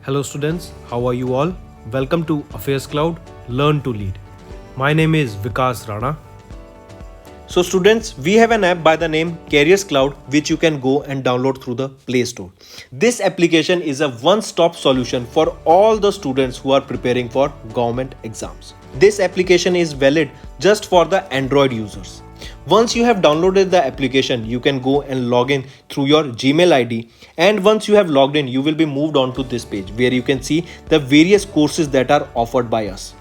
Hello students, how are you all? Welcome to Affairscloud, Learn to Lead. My name is Vikas Rana. So students, we have an app by the name Cloud which you can go and download through the Play Store. This application is a one-stop solution for all the students who are preparing for government exams. This application is valid just for the Android users. Once you have downloaded the application, you can go and log in through your Gmail ID, and once you have logged in, you will be moved on to this page where you can see the various courses that are offered by us.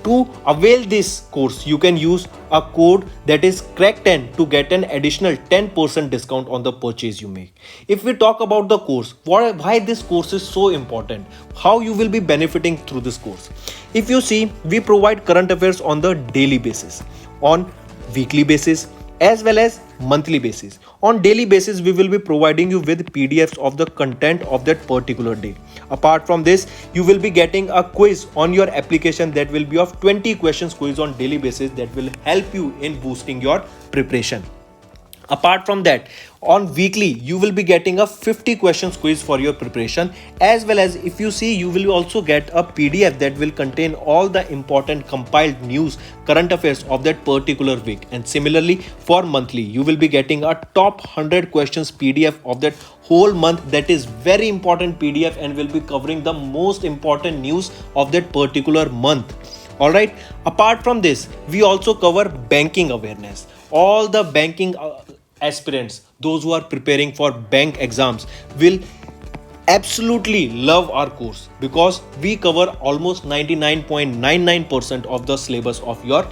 To avail this course, you can use a code that is CRACK10 to get an additional 10% discount on the purchase you make. If we talk about the course, why this course is so important, how you will be benefiting through this course. If you see, we provide current affairs on the daily basis, on weekly basis, as well as monthly basis. On daily basis, we will be providing you with PDFs of the content of that particular day. Apart from this, you will be getting a quiz on your application that will be of 20 questions quiz on daily basis that will help you in boosting your preparation. Apart from that, on weekly, you will be getting a 50 questions quiz for your preparation, as well as if you see, you will also get a PDF that will contain all the important compiled news, current affairs of that particular week. And similarly, for monthly, you will be getting a top 100 questions PDF of that whole month. That is very important PDF and will be covering the most important news of that particular month. Alright, apart from this, we also cover banking awareness. All the banking aspirants, those who are preparing for bank exams, will absolutely love our course because we cover almost 99.99% of the syllabus of your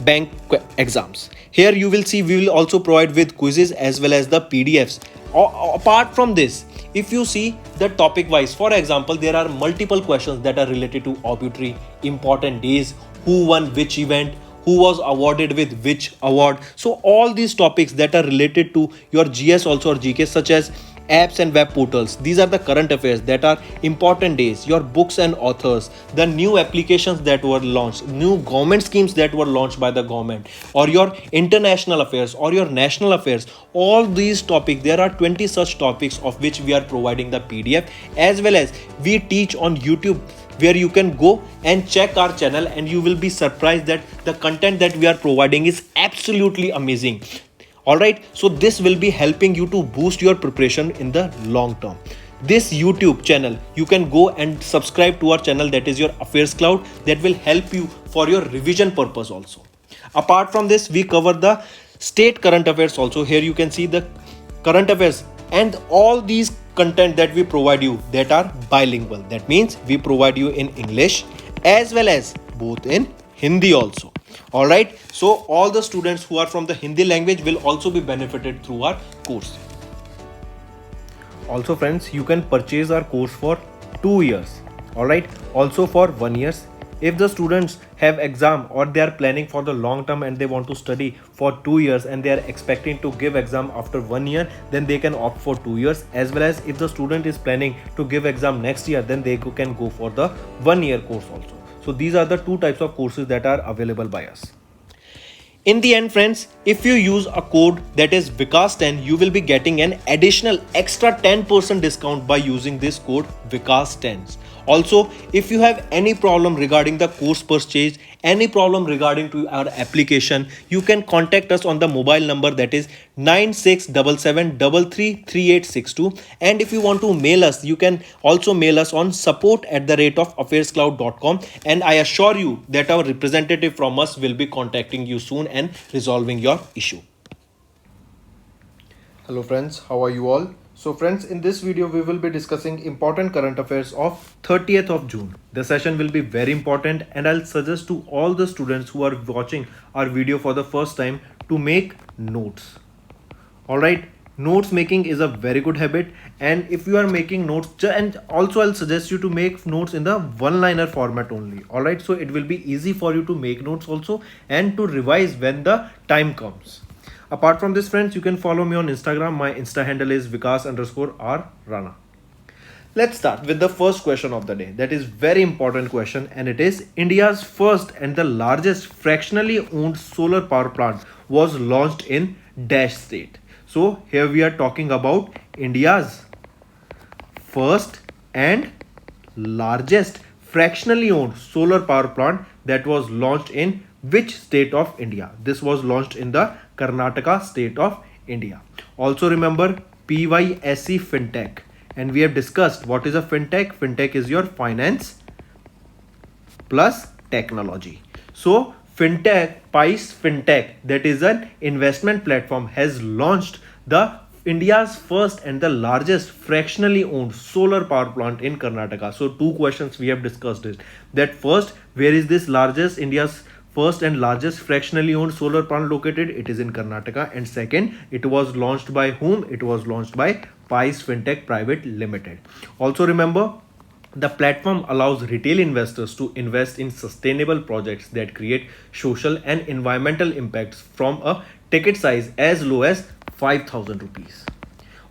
bank exams. Here you will see we will also provide with quizzes as well as the PDFs. Apart from this, if you see the topic wise, for example, there are multiple questions that are related to obituary, important days, who won which event, who was awarded with which award. So all these topics that are related to your GS also or GK, such as apps and web portals, these are the current affairs that are important days, your books and authors, the new applications that were launched, new government schemes that were launched by the government, or your international affairs or your national affairs. All these topics, there are 20 such topics of which we are providing the PDF, as well as we teach on YouTube, where you can go and check our channel and you will be surprised that the content that we are providing is absolutely amazing. Alright, so this will be helping you to boost your preparation in the long term. This YouTube channel, you can go and subscribe to our channel, that is your Affairscloud, that will help you for your revision purpose also. Apart from this, we cover the state current affairs also. Here you can see the current affairs and all these content that we provide you that are bilingual. That means we provide you in English as well as both in Hindi also. Alright, so all the students who are from the Hindi language will also be benefited through our course. Also friends, you can purchase our course for 2 years. Alright, also for 1 year. If the students have exam or they are planning for the long term and they want to study for 2 years and they are expecting to give exam after 1 year, then they can opt for 2 years. As well as if the student is planning to give exam next year, then they can go for the 1 year course also. So these are the two types of courses that are available by us. In the end friends, if you use a code that is Vikas10, you will be getting an additional extra 10% discount by using this code Vikas10. Also, if you have any problem regarding the course purchase, any problem regarding to our application, you can contact us on the mobile number that is 9677333862. And if you want to mail us, you can also mail us on support@affairscloud.com, and I assure you that our representative from us will be contacting you soon and resolving your issue. Hello friends, how are you all? So friends, in this video we will be discussing important current affairs of 30th of June. The session will be very important and I'll suggest to all the students who are watching our video for the first time to make notes. Alright, notes making is a very good habit, and if you are making notes, and also I'll suggest you to make notes in the one-liner format only. Alright, so it will be easy for you to make notes also and to revise when the time comes. Apart from this friends, you can follow me on Instagram. My Insta handle is Vikas_R Rana. Let's start with the first question of the day. That is very important question, and it is India's first and the largest fractionally owned solar power plant was launched in dash state. So here we are talking about India's first and largest fractionally owned solar power plant that was launched in which state of India? This was launched in the Karnataka state of India. Also remember PYSE FinTech, and we have discussed what is a FinTech. FinTech is your finance plus technology. So FinTech, PICE FinTech, that is an investment platform, has launched the India's first and the largest fractionally owned solar power plant in Karnataka. So two questions we have discussed is that first, where is this largest India's first and largest fractionally owned solar plant located? It is in Karnataka. And second, it was launched by whom? It was launched by PICE FinTech Private Limited. Also remember, the platform allows retail investors to invest in sustainable projects that create social and environmental impacts from a ticket size as low as 5,000 rupees.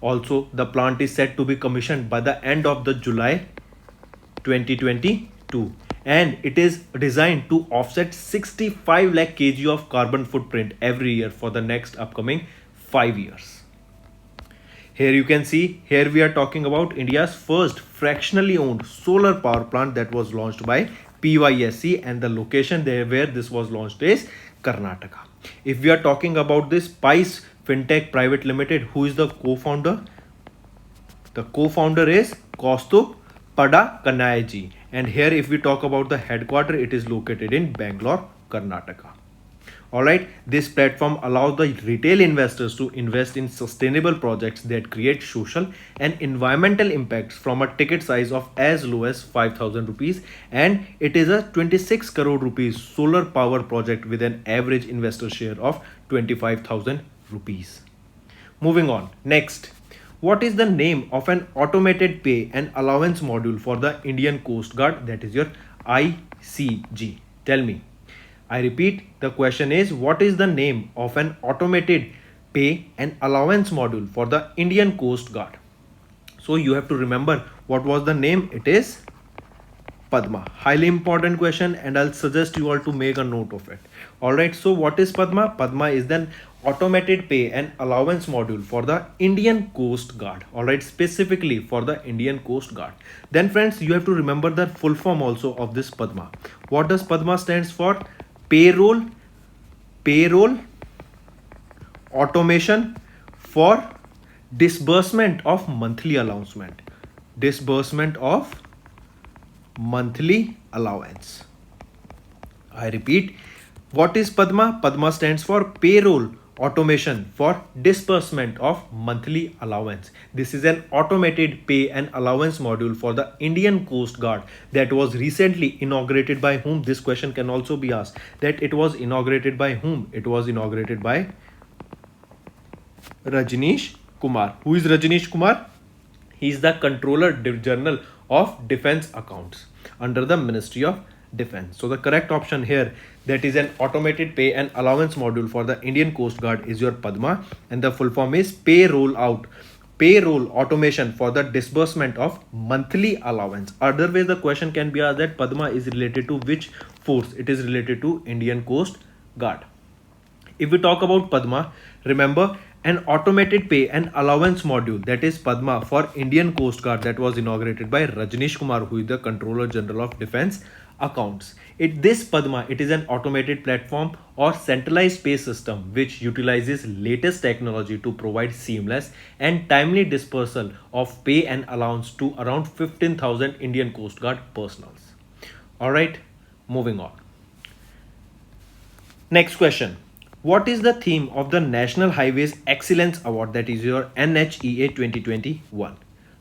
Also, the plant is set to be commissioned by the end of the July 2022, and it is designed to offset 65 lakh kg of carbon footprint every year for the next upcoming 5 years. Here you can see, here we are talking about India's first fractionally owned solar power plant that was launched by PYSE, and the location there where this was launched is Karnataka. If we are talking about this PICE FinTech Private Limited, who is the co-founder? The co-founder is Kaustubh Padakanayaji, and here if we talk about the headquarter, it is located in Bangalore, Karnataka. Alright, this platform allows the retail investors to invest in sustainable projects that create social and environmental impacts from a ticket size of as low as 5,000 rupees, and it is a 26 crore rupees solar power project with an average investor share of 25,000 rupees. Moving on, next, what is the name of an automated pay and allowance module for the Indian Coast Guard, that is your ICG? Tell me. I repeat, the question is, what is the name of an automated pay and allowance module for the Indian Coast Guard? So you have to remember what was the name. It is Padma. Highly important question, and I'll suggest you all to make a note of it. Alright, so what is Padma? Padma is then automated pay and allowance module for the Indian Coast Guard. Alright, specifically for the Indian Coast Guard. Then friends, you have to remember the full form also of this Padma. What does Padma stands for? Payroll automation for disbursement of monthly allowance. Disbursement of monthly allowance. I repeat, what is Padma? Padma stands for payroll automation for disbursement of monthly allowance. This is an automated pay and allowance module for the Indian Coast Guard that was recently inaugurated by whom? This question can also be asked, that it was inaugurated by whom? It was inaugurated by Rajneesh Kumar. Who is Rajneesh Kumar? He is the Controller General of Defense Accounts under the Ministry of Defense. So the correct option here, that is an automated pay and allowance module for the Indian Coast Guard, is your Padma, and the full form is payroll automation for the disbursement of monthly allowance. Otherwise the question can be asked that Padma is related to which force? It is related to Indian Coast Guard. If we talk about Padma, remember, an automated pay and allowance module, that is Padma, for Indian Coast Guard that was inaugurated by Rajneesh Kumar, who is the Controller General of Defense Accounts. This Padma, it is an automated platform or centralized pay system which utilizes latest technology to provide seamless and timely dispersal of pay and allowance to around 15,000 Indian Coast Guard personals. Alright, moving on. Next question. What is the theme of the National Highways Excellence Award, that is your NHEA 2021?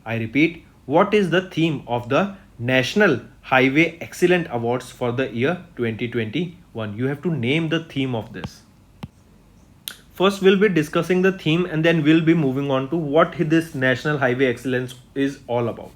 I repeat, what is the theme of the National Highway Excellence Awards for the year 2021? You have to name the theme of this. First, we'll be discussing the theme, and then we'll be moving on to what this National Highway Excellence is all about.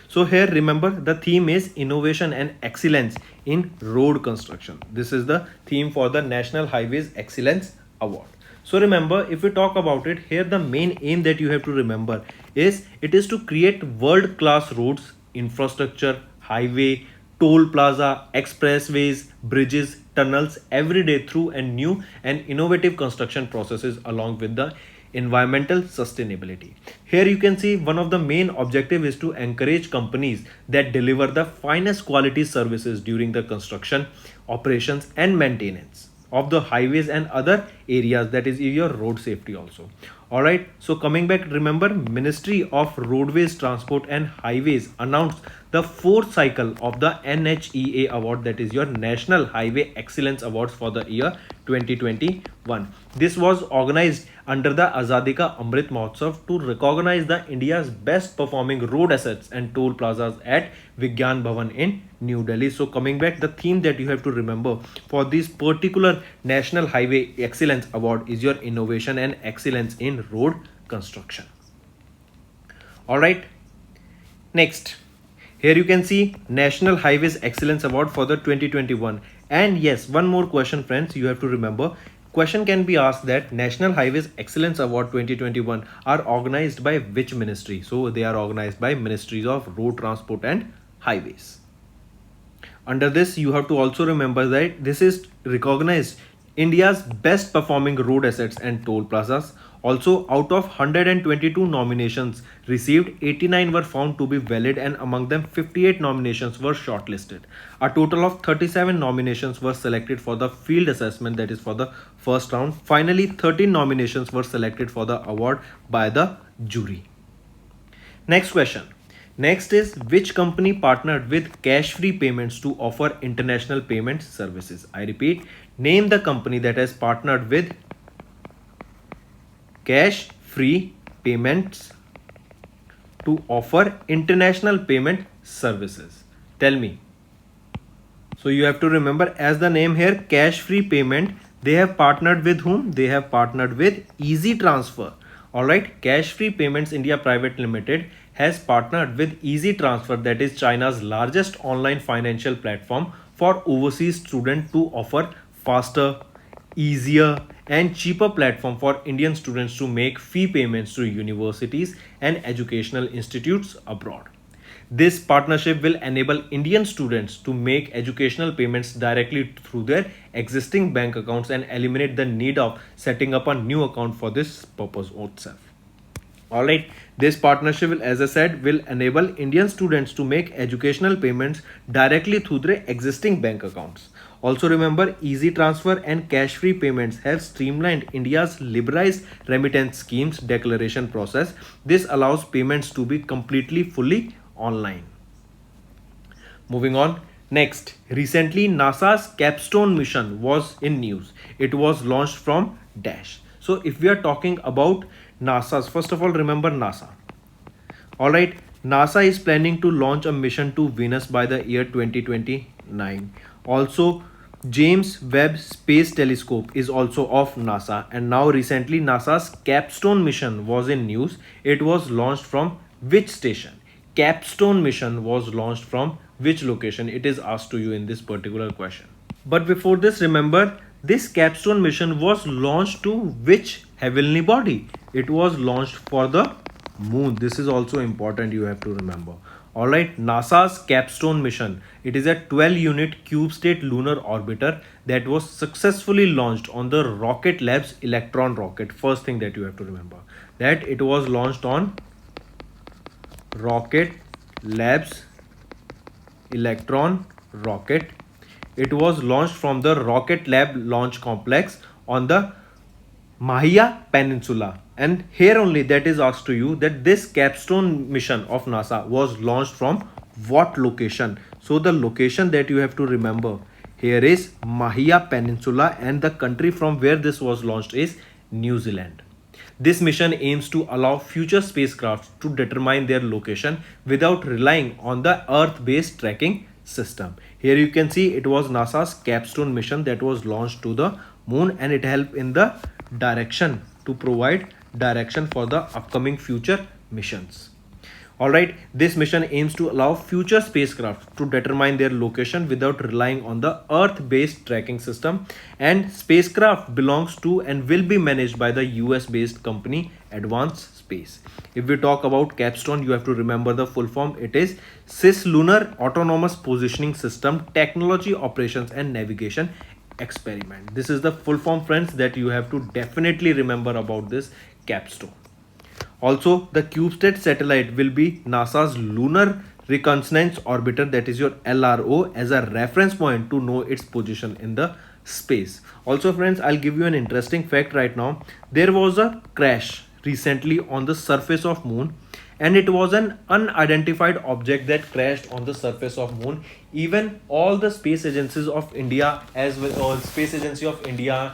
So here, remember, the theme is innovation and excellence in road construction. This is the theme for the National Highways Excellence Award. So remember, if we talk about it, here the main aim that you have to remember is it is to create world-class roads, infrastructure, highway, toll plaza, expressways, bridges, tunnels every day through and new and innovative construction processes, along with the environmental sustainability. Here you can see one of the main objective is to encourage companies that deliver the finest quality services during the construction, operations and maintenance of the highways and other areas, that is your road safety also. All right, so coming back, remember Ministry of Roadways, Transport and Highways announced the fourth cycle of the NHEA award, that is your National Highway Excellence Awards for the year 2021. This was organized under the Azadi Ka Amrit Mahotsav to recognize the India's best performing road assets and toll plazas at Vigyan Bhavan in New Delhi. So coming back, the theme that you have to remember for this particular National Highway Excellence Award is your innovation and excellence in road construction. All right, next, here you can see National Highways Excellence Award for the 2021. And yes, one more question friends, you have to remember. Question can be asked that National Highways Excellence Award 2021 are organized by which ministry? So they are organized by Ministries of Road Transport and Highways. Under this, you have to also remember that this is recognized India's best performing road assets and toll plazas. Also, out of 122 nominations received, 89 were found to be valid and among them 58 nominations were shortlisted. A total of 37 nominations were selected for the field assessment, that is for the first round. Finally, 13 nominations were selected for the award by the jury. Next question. Next is, which company partnered with Cashfree Payments to offer international payment services? I repeat, name the company that has partnered with Cashfree Payments to offer international payment services. Tell me. So you have to remember, as the name here, Cashfree Payment, they have partnered with whom? They have partnered with Easy Transfer. Alright, Cashfree Payments India Private Limited has partnered with Easy Transfer, that is China's largest online financial platform for overseas students, to offer faster, easier and cheaper platform for Indian students to make fee payments to universities and educational institutes abroad. This partnership will enable Indian students to make educational payments directly through their existing bank accounts and eliminate the need of setting up a new account for this purpose itself. Alright, this partnership will, as I said, will enable Indian students to make educational payments directly through their existing bank accounts. Also remember, Easy Transfer and Cashfree Payments have streamlined India's liberalized remittance schemes declaration process. This allows payments to be completely fully online. Moving on. Next, recently NASA's Capstone mission was in news. It was launched from Dash. So if we are talking about NASA's, first of all, remember NASA. Alright, NASA is planning to launch a mission to Venus by the year 2029. Also, James Webb Space Telescope is also of NASA, and now recently NASA's Capstone mission was in news. It was launched from which station? Capstone mission was launched from which location? It is asked to you in this particular question. But before this, remember, this Capstone mission was launched to which heavenly body? It was launched for the moon. This is also important, you have to remember. Alright, NASA's Capstone mission. It is a 12-unit CubeSat lunar orbiter that was successfully launched on the Rocket Lab's Electron rocket. First thing that you have to remember, that it was launched on Rocket Lab's Electron rocket. It was launched from the Rocket Lab launch complex on the NHEA Peninsula. And here only that is asked to you that this Capstone mission of NASA was launched from what location? So the location that you have to remember here is NHEA Peninsula, and the country from where this was launched is New Zealand. This mission aims to allow future spacecraft to determine their location without relying on the Earth-based tracking system. Here you can see it was NASA's Capstone mission that was launched to the moon, and it helped in the direction, to provide direction for the upcoming future missions. Alright, this mission aims to allow future spacecraft to determine their location without relying on the Earth-based tracking system, and spacecraft belongs to and will be managed by the US-based company Advance Space. If we talk about Capstone, you have to remember the full form. It is Cislunar Autonomous Positioning System Technology Operations and Navigation Experiment. This is the full form, friends, that you have to definitely remember about this capstone. Also, the CubeSat satellite will be NASA's Lunar Reconnaissance Orbiter, that is your LRO, as a reference point to know its position in the space. Also friends, I'll give you an interesting fact right now. There was a crash recently on the surface of moon, and it was an unidentified object that crashed on the surface of moon. Even all the space agencies of India, as well as Space Agency of India,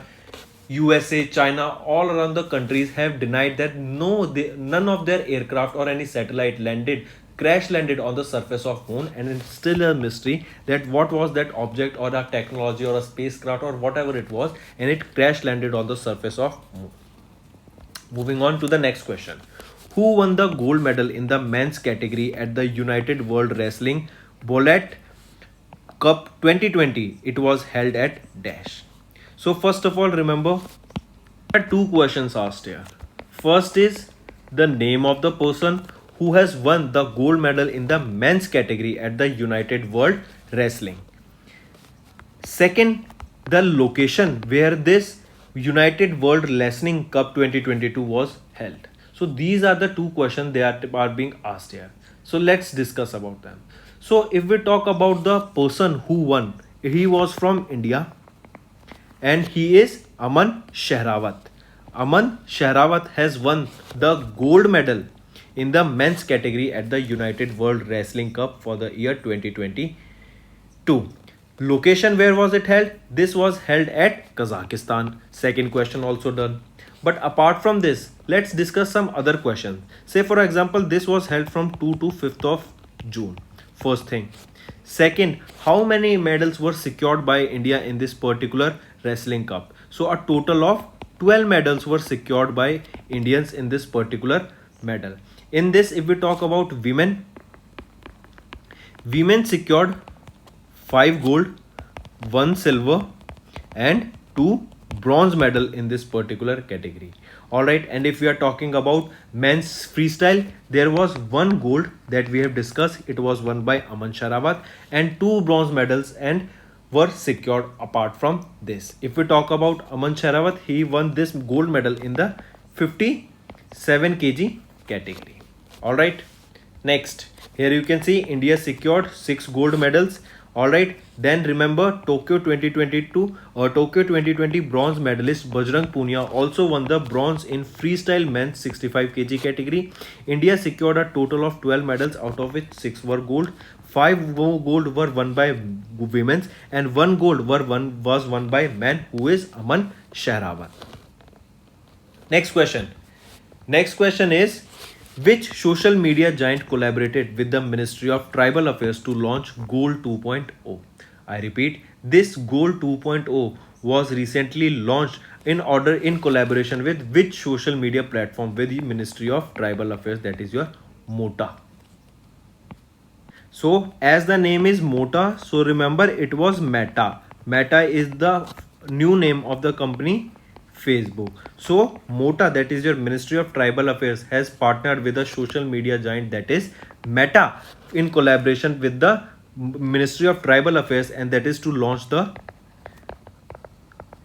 USA, China, all around the countries have denied that none of their aircraft or any satellite crash landed on the surface of moon, and it's still a mystery that what was that object or a technology or a spacecraft or whatever it was, and it crash landed on the surface of moon. Moving on to the next question. Who won the gold medal in the men's category at the United World Wrestling Bullet Cup 2020? It was held at Dash. So first of all, remember, there are two questions asked here. First is the name of the person who has won the gold medal in the men's category at the United World Wrestling. Second, the location where this United World Wrestling Cup 2022 was held. So these are the two questions that are being asked here. So let's discuss about them. So if we talk about the person who won, he was from India, and he is Aman Shehrawat. Aman Shehrawat has won the gold medal in the men's category at the United World Wrestling Cup for the year 2022. Location, where was it held? This was held at Kazakhstan. Second question also done. But apart from this, let's discuss some other questions. Say for example, this was held from 2 to 5th of June. First thing. Second, how many medals were secured by India in this particular wrestling cup? So a total of 12 medals were secured by Indians in this particular medal. In this, if we talk about women secured 5 gold, 1 silver and 2 bronze medal in this particular category. Alright, and if we are talking about men's freestyle, there was 1 gold that we have discussed. It was won by Aman Shehrawat, and 2 bronze medals and were secured apart from this. If we talk about Aman Shehrawat, he won this gold medal in the 57 kg category. Alright, next, here you can see India secured 6 gold medals. Alright, then remember Tokyo 2020 bronze medalist Bajrang Punia also won the bronze in freestyle men's 65 kg category. India secured a total of 12 medals, out of which 6 were gold, 5 gold were won by women's, and 1 gold was won by men, who is Aman Shehrawat. Next question is, which social media giant collaborated with the Ministry of Tribal Affairs to launch Goal 2.0? I repeat, this Goal 2.0 was recently launched in collaboration with which social media platform with the Ministry of Tribal Affairs, that is your MOTA. So as the name is MOTA, so remember it was Meta. Meta is the new name of the company Facebook. So MOTA, that is your Ministry of Tribal Affairs, has partnered with a social media giant, that is Meta, in collaboration with the Ministry of Tribal Affairs, and that is to launch the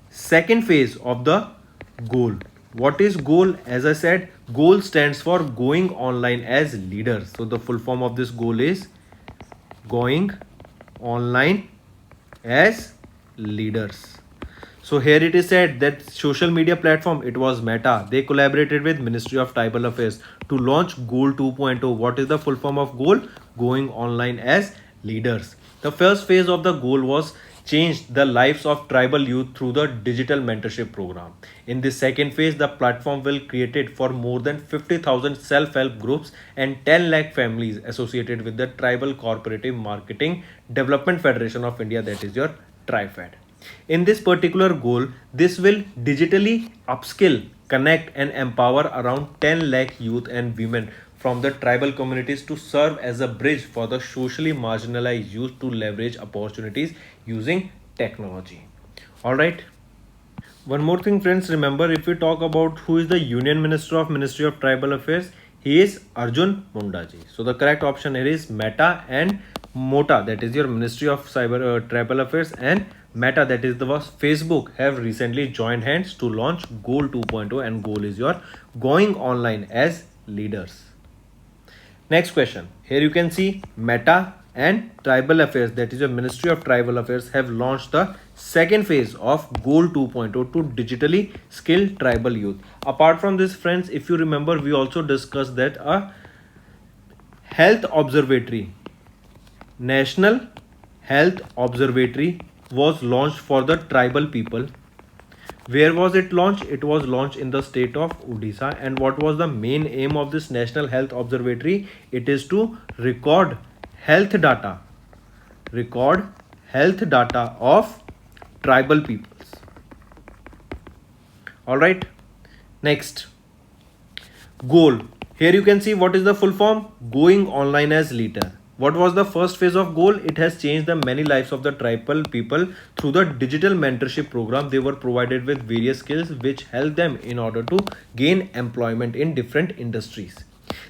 second phase of the goal. What is goal? As I said, goal stands for going online as leaders. So the full form of this goal is going online as leaders. So here it is said that social media platform, it was Meta. They collaborated with Ministry of Tribal Affairs to launch Goal 2.0. What is the full form of goal? Going online as leaders. The first phase of the goal was changed the lives of tribal youth through the digital mentorship program. In this second phase, the platform will create for more than 50,000 self-help groups and 10 lakh families associated with the Tribal Cooperative Marketing Development Federation of India, that is your TriFed. In this particular goal, this will digitally upskill, connect and empower around 10 lakh youth and women from the tribal communities to serve as a bridge for the socially marginalized youth to leverage opportunities using technology. Alright. One more thing friends, remember if we talk about who is the Union Minister of Ministry of Tribal Affairs, he is Arjun Mundaji. So the correct option here is Meta and MOTA, that is your Ministry of Tribal Affairs, and Meta, that is the was Facebook, have recently joined hands to launch Goal 2.0, and Goal is your going online as leaders. Next question. Here you can see Meta and Tribal Affairs, that is your Ministry of Tribal Affairs, have launched the second phase of Goal 2.0 to digitally skill tribal youth. Apart from this, friends, if you remember, we also discussed that a health observatory, National Health Observatory, was launched for the tribal people. Where was it launched? It was launched in the state of Odisha. And what was the main aim of this National Health Observatory? It is to record health data of tribal peoples. All right. Next, Goal. Here you can see what is the full form: going online as leader. What was the first phase of Goal? It has changed the many lives of the tribal people through the digital mentorship program. They were provided with various skills which help them in order to gain employment in different industries.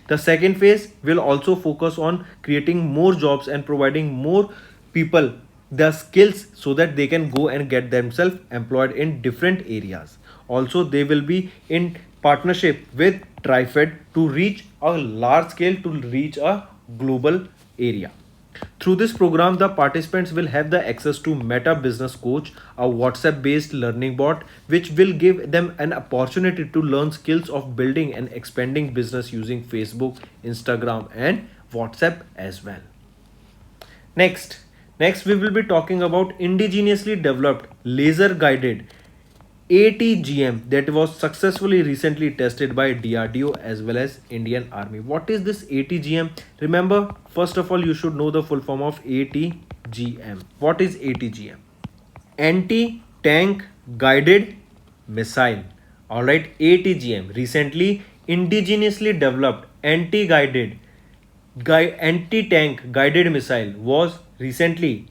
The second phase will also focus on creating more jobs and providing more people the skills so that they can go and get themselves employed in different areas. Also, they will be in partnership with TriFed to reach a large scale, to reach a global area. Through this program, the participants will have the access to Meta Business Coach, a WhatsApp based learning bot, which will give them an opportunity to learn skills of building and expanding business using Facebook, Instagram, and WhatsApp as well. Next we will be talking about indigenously developed laser guided ATGM that was successfully recently tested by DRDO as well as Indian Army. What is this ATGM? Remember, first of all, you should know the full form of ATGM. What is ATGM? Anti-tank guided missile. Alright, ATGM, recently indigenously developed anti-tank guided missile, was recently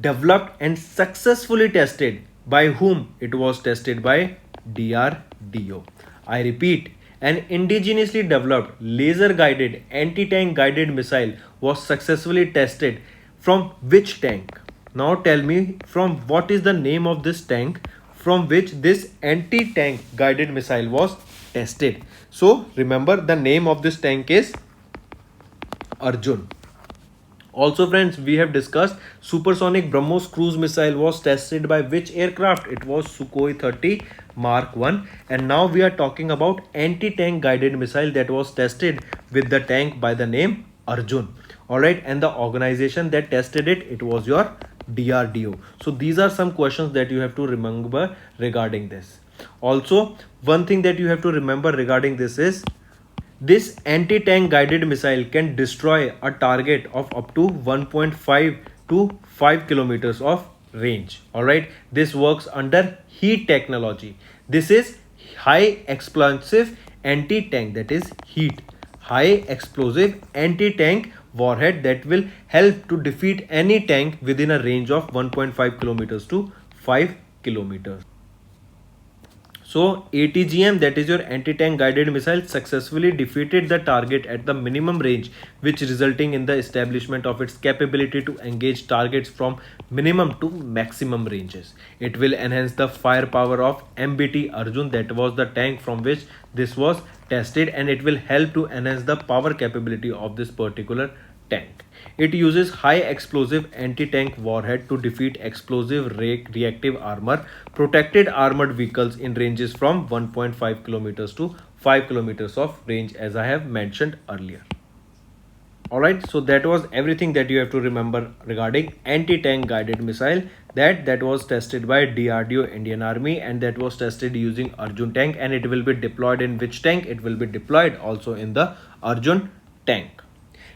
developed and successfully tested. By whom? It was tested by DRDO. I repeat, an indigenously developed laser guided anti-tank guided missile was successfully tested from which tank? Now tell me, from what is the name of this tank from which this anti-tank guided missile was tested? So remember, the name of this tank is Arjun. Also, friends, we have discussed supersonic BrahMos cruise missile was tested by which aircraft? It was Sukhoi 30 Mark 1. And now we are talking about anti-tank guided missile that was tested with the tank by the name Arjun. Alright, and the organization that tested it, it was your DRDO. So these are some questions that you have to remember regarding this. Also, one thing that you have to remember regarding this is, this anti-tank guided missile can destroy a target of up to 1.5 to 5 kilometers of range. Alright, this works under heat technology. This is high explosive anti-tank, that is heat. High explosive anti-tank warhead that will help to defeat any tank within a range of 1.5 kilometers to 5 kilometers. So ATGM, that is your anti-tank guided missile, successfully defeated the target at the minimum range, which resulting in the establishment of its capability to engage targets from minimum to maximum ranges. It will enhance the firepower of MBT Arjun, that was the tank from which this was tested, and it will help to enhance the power capability of this particular tank. It uses high explosive anti-tank warhead to defeat explosive reactive armor, protected armored vehicles in ranges from 1.5 kilometers to 5 kilometers of range, as I have mentioned earlier. Alright, so that was everything that you have to remember regarding anti-tank guided missile that was tested by DRDO Indian Army, and that was tested using Arjun tank, and it will be deployed in which tank? It will be deployed also in the Arjun tank.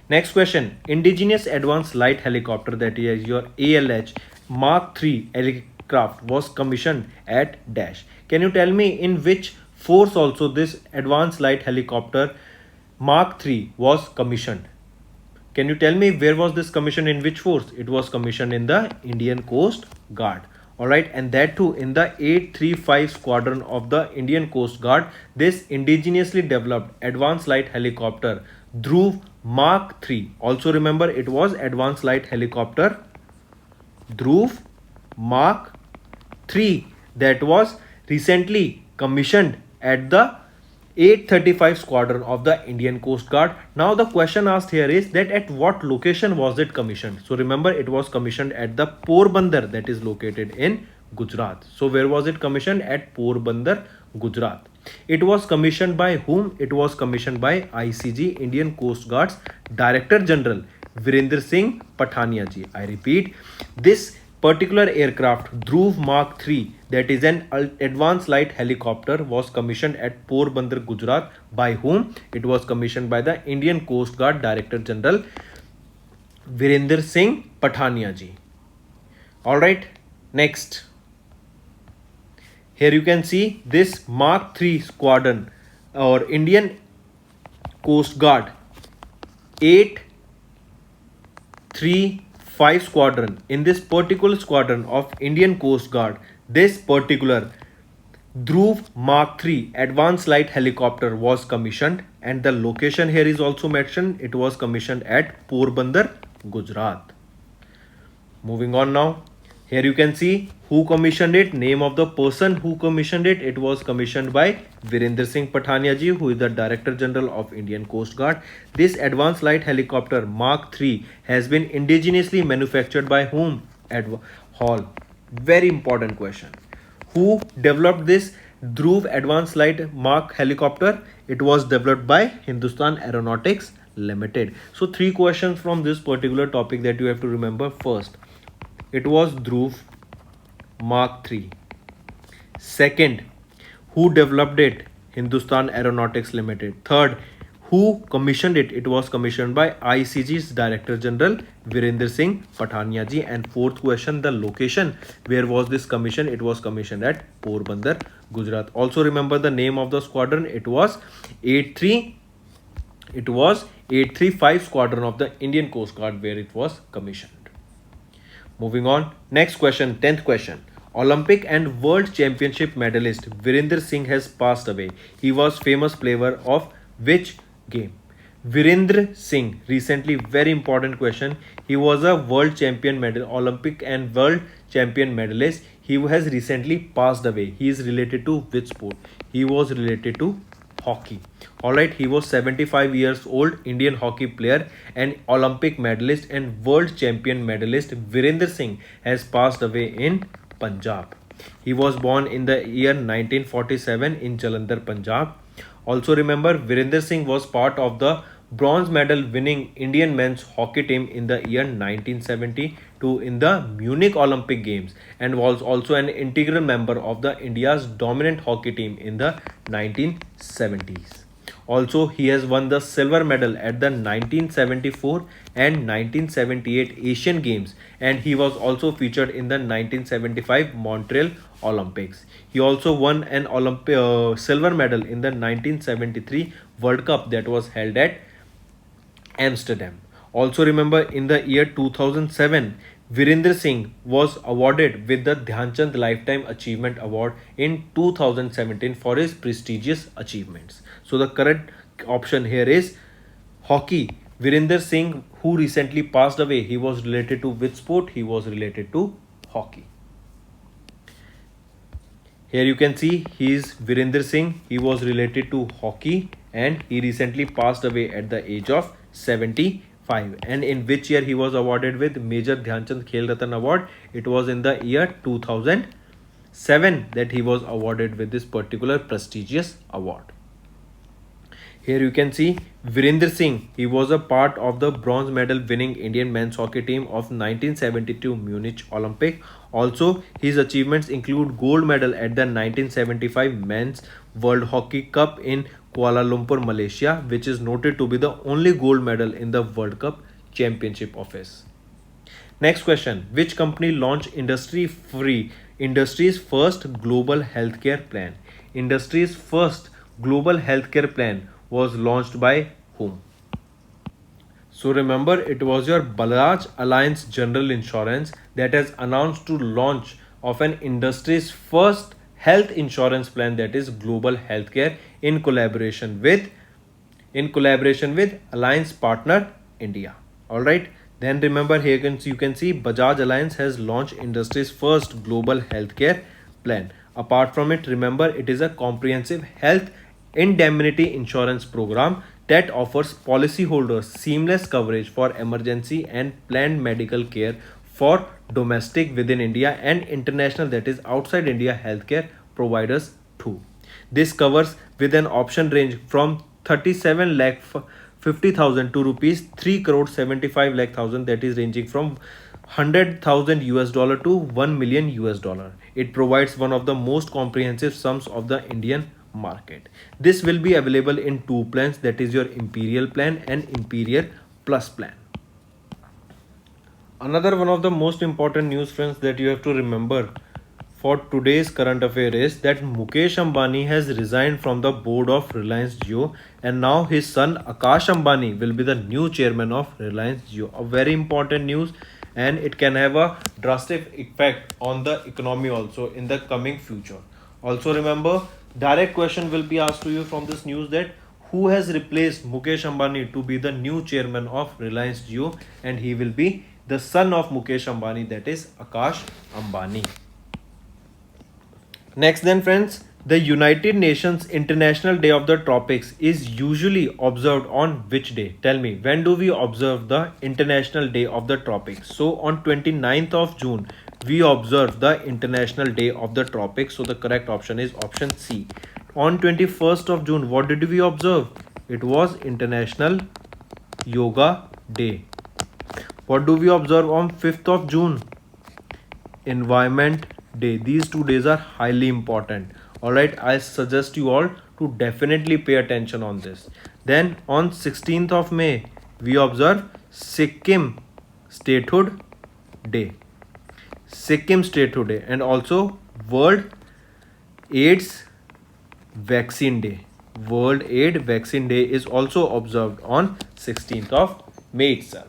Next question, Indigenous Advanced Light Helicopter, that is your ALH Mark III aircraft, was commissioned at Dash. Can you tell me in which force also this Advanced Light Helicopter Mark III was commissioned? Can you tell me where was this commissioned, in which force? It was commissioned in the Indian Coast Guard. Alright, and that too in the 835 Squadron of the Indian Coast Guard. This indigenously developed Advanced Light Helicopter Dhruv Mark III. Also remember, it was Advanced Light Helicopter Dhruv Mark III that was recently commissioned at the 835 Squadron of the Indian Coast Guard. Now the question asked here is that at what location was it commissioned? So remember, it was commissioned at the Porbandar, that is located in Gujarat. So where was it commissioned? At Porbandar, Gujarat. It was commissioned by whom? It was commissioned by ICG, Indian Coast Guard's Director General Varinder Singh Pathania ji. I repeat, this particular aircraft, Dhruv Mark III, that is an advanced light helicopter, was commissioned at Porbandar, Gujarat. By whom? It was commissioned by the Indian Coast Guard Director General Varinder Singh Pathania ji. Alright, next. Here you can see this Mark III squadron or Indian Coast Guard 835 squadron. In this particular squadron of Indian Coast Guard, this particular Dhruv Mark III advanced light helicopter was commissioned, and the location here is also mentioned. It was commissioned at Porbandar, Gujarat. Moving on now. Here you can see who commissioned it, name of the person who commissioned it. It was commissioned by Varinder Singh Pathania ji, who is the Director General of Indian Coast Guard. This advanced light helicopter Mark III has been indigenously manufactured by whom? Hall. Very important question. Who developed this Dhruv advanced light Mark helicopter? It was developed by Hindustan Aeronautics Limited. So 3 questions from this particular topic that you have to remember. First, it was Dhruv Mark III. Second, who developed it? Hindustan Aeronautics Limited. Third, who commissioned it? It was commissioned by ICG's Director General Varinder Singh Pathania ji. And fourth question, the location. Where was this commission? It was commissioned at Porbandar, Gujarat. Also remember the name of the squadron. It was 835 Squadron of the Indian Coast Guard, where it was commissioned. Moving on. Next question, 10th question. Olympic and World Championship medalist Varinder Singh has passed away. He was famous player of which game? Varinder Singh, recently, very important question. He was a world champion Olympic and world champion medalist. He has recently passed away. He is related to which sport? He was related to hockey. Alright, he was 75 years old, Indian hockey player and Olympic medalist and world champion medalist Varinder Singh has passed away in Punjab. He was born in the year 1947 in Jalandhar, Punjab. Also remember, Varinder Singh was part of the bronze medal winning Indian men's hockey team in the year 1972 in the Munich Olympic Games, and was also an integral member of the India's dominant hockey team in the 1970s. Also, he has won the silver medal at the 1974 and 1978 Asian Games, and he was also featured in the 1975 Montreal Olympics. He also won an silver medal in the 1973 World Cup that was held at Amsterdam. Also remember, in the year 2007, Varinder Singh was awarded with the Dhyan Chand Lifetime Achievement Award in 2017 for his prestigious achievements. So the correct option here is hockey. Varinder Singh, who recently passed away, he was related to which sport? He was related to hockey. Here you can see he is Varinder Singh. He was related to hockey and he recently passed away at the age of 75. And in which year he was awarded with Major Dhyan Chand Khel Ratan Award? It was in the year 2007 that he was awarded with this particular prestigious award. Here you can see Varinder Singh. He was a part of the bronze medal winning Indian men's hockey team of 1972 Munich Olympic. Also, his achievements include gold medal at the 1975 Men's World Hockey Cup in Kuala Lumpur, Malaysia, which is noted to be the only gold medal in the World Cup Championship office. Next question. Which company launched industry's first global healthcare plan? Industry's first global healthcare plan was launched by whom? So remember, it was your Bajaj Alliance General Insurance that has announced to launch of an industry's first health insurance plan, that is global healthcare, in collaboration with alliance partner India. All right, Then remember here you can see Bajaj Alliance has launched industry's first global healthcare plan. Apart from it, remember it is a comprehensive health indemnity insurance program that offers policyholders seamless coverage for emergency and planned medical care for domestic within India and international, that is outside India, healthcare providers too. This covers with an option range from 37 lakh 50,000 to rupees 3 crore 75 lakh thousand, that is ranging from 100,000 US dollar to 1 million US dollar. It provides one of the most comprehensive sums of the Indian market. This will be available in two plans, that is your Imperial plan and Imperial Plus plan. Another one of the most important news, friends, that you have to remember for today's current affair is that Mukesh Ambani has resigned from the board of Reliance Jio, and now his son Akash Ambani will be the new chairman of Reliance Jio. A very important news, and it can have a drastic effect on the economy also in the coming future. Also remember, direct question will be asked to you from this news that who has replaced Mukesh Ambani to be the new chairman of Reliance Jio, and he will be the son of Mukesh Ambani, that is Akash Ambani. Next then, friends, the United Nations International Day of the Tropics is usually observed on which day? Tell me, when do we observe the International Day of the Tropics? So on 29th of June, we observe the International Day of the Tropics. So the correct option is option C. On 21st of June, what did we observe? It was International Yoga Day. What do we observe on 5th of June? Environment Day. These 2 days are highly important. Alright, I suggest you all to definitely pay attention on this. Then on 16th of May, we observe Sikkim Statehood Day. Sikkim Statehood Day, and also World AIDS Vaccine Day. World AIDS Vaccine Day is also observed on 16th of May itself.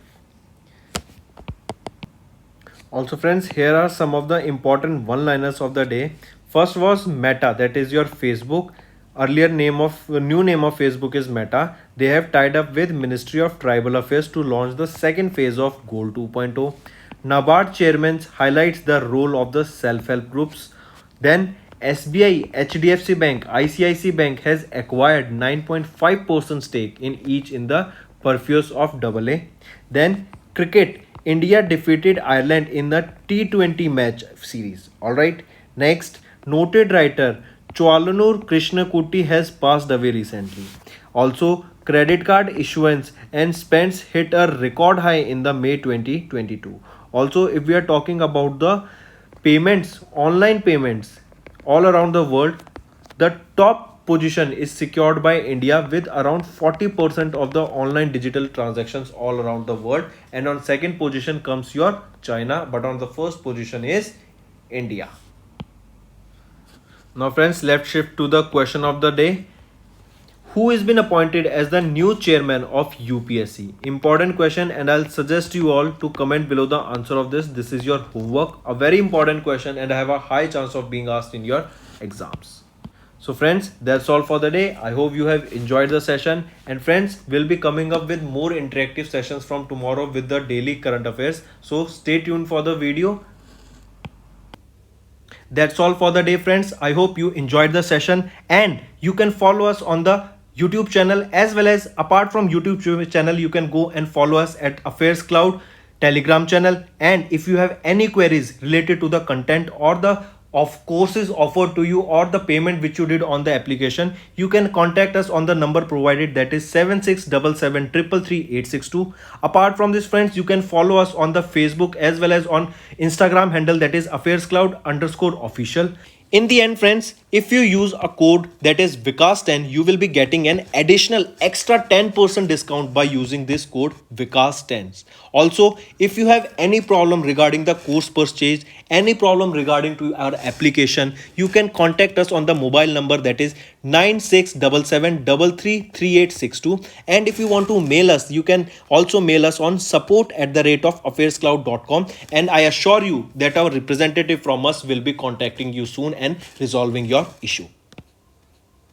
Also friends, here are some of the important one-liners of the day. First was Meta, that is your Facebook. Earlier new name of Facebook is Meta. They have tied up with Ministry of Tribal Affairs to launch the second phase of Goal 2.0. NABARD chairman highlights the role of the self-help groups. Then SBI, HDFC Bank, ICICI Bank has acquired 9.5% stake in each in the Perseus of AA. Then cricket, India defeated Ireland in the T20 match series. Alright. Next, noted writer Chwalanur Krishnakutty has passed away recently. Also, credit card issuance and spends hit a record high in the May 2022. Also, if we are talking about the payments, online payments all around the world, the top position is secured by India with around 40% of the online digital transactions all around the world, and on second position comes your China, but on the first position is India. Now friends, let's shift to the question of the day. Who has been appointed as the new chairman of UPSC? Important question, and I'll suggest you all to comment below the answer of this. This is your homework, a very important question, and I have a high chance of being asked in your exams. So friends, that's all for the day. I hope you have enjoyed the session, and friends, we'll be coming up with more interactive sessions from tomorrow with the daily current affairs. So stay tuned for the video. That's all for the day, friends. I hope you enjoyed the session, and you can follow us on the YouTube channel, as well as apart from YouTube channel, you can go and follow us at Affairscloud Telegram channel. And if you have any queries related to the content or the courses offered to you or the payment which you did on the application, you can contact us on the number provided, that is 7677333862. Apart from this, friends, you can follow us on the Facebook as well as on Instagram handle, that is Affairscloud_official. In the end, friends, if you use a code that is Vikas10, you will be getting an additional extra 10% discount by using this code Vikas10. Also, if you have any problem regarding the course purchase, any problem regarding to our application, you can contact us on the mobile number, that is 9677333862. And if you want to mail us, you can also mail us on support@affairscloud.com, and I assure you that our representative from us will be contacting you soon and resolving your issue.